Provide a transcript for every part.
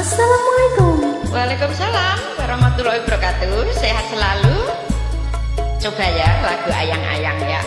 Assalamualaikum. Waalaikumsalam warahmatullahi wabarakatuh. Sehat selalu. Coba ya lagu ayang-ayang ya.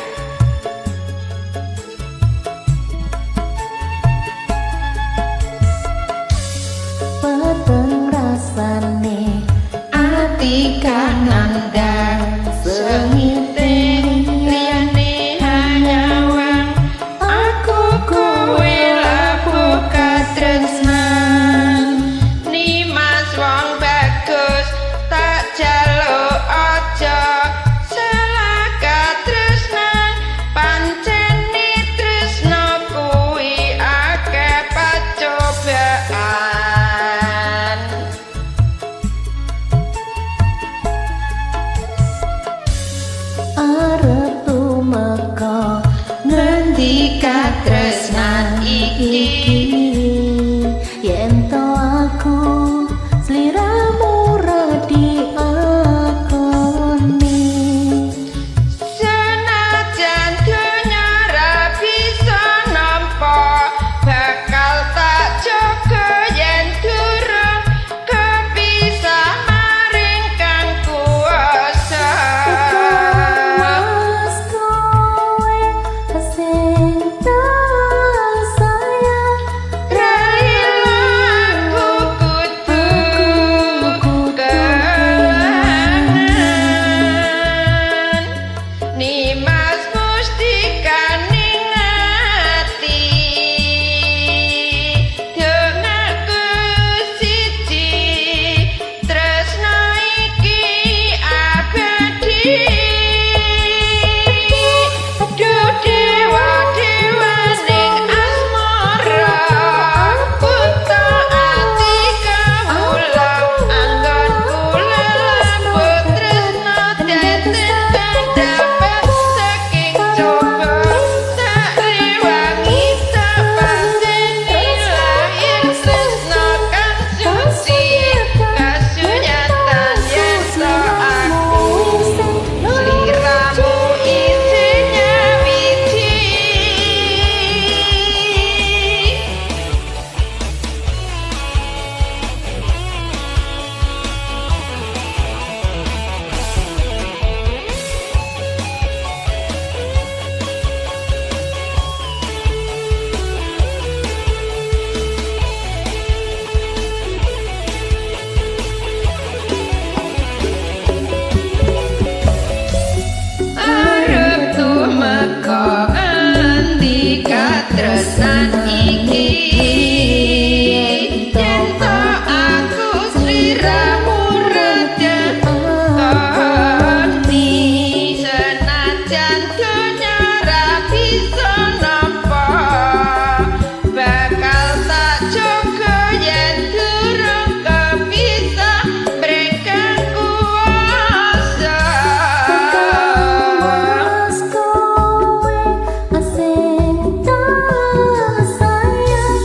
Peteng rasane Ati kanandang sengiting liyane hanyawang aku kowe labu katresnan Nimas wong bagus tak jaluk aja salah katresnan pancen tresna kuwi akeh pacobaan arep tumeka ngendi katresnan iki yen to aku sliramu radi akoni senajan donya ra bisa nampa bakal tak jaga yen durung kepisah maring kang kuwasa mas kowe sing tak sayang railan kudu kelangan Nimas mustika ning ati dongaku siji tresna iki abadi aduh dewa ning asmara buta ati kawula anggon kula labut tresna deten dapat saking coba tak rewangi tak panteni lahir tresna kang suci kasunyatan yen to aku sliramu isinya wiji arep tumeka endi katresnan iki yen to aku sliramu rada koni senajan donya ra bisa nampa bakal tak jaga yen durung kepisah mrengkang kuwasa mas kowe sing tak sayang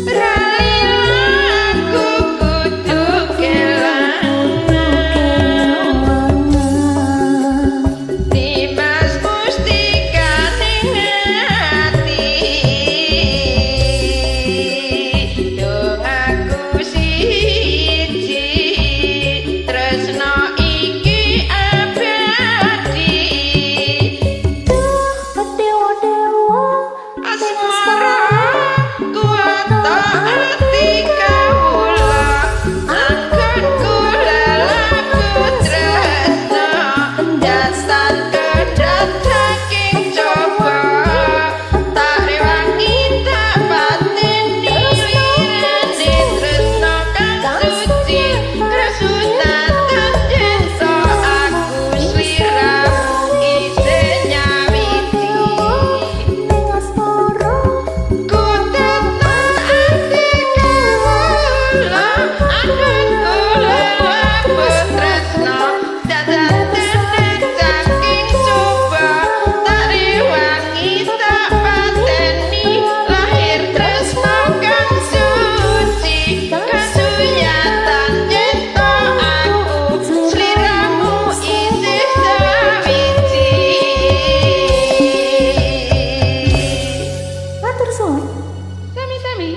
railan kudu kelangan Nimas mustika ning ati dongaku siji tresna iki abadi dewa asmara kuwata ati kawula anggon kula laku tresna jasan kedat saking coba tak rewangi tak pateni lirane tresna kang suci kesunatan yen to aku sliramu isih nyawiti ning asmara Kutetan ati kawula anggon kula labut tresna dadaten saking coba tak rewangi tak pateni lahir tresna kang suci kasunyatan yen to aku sliramu isih sawiji matur suwun sami-sami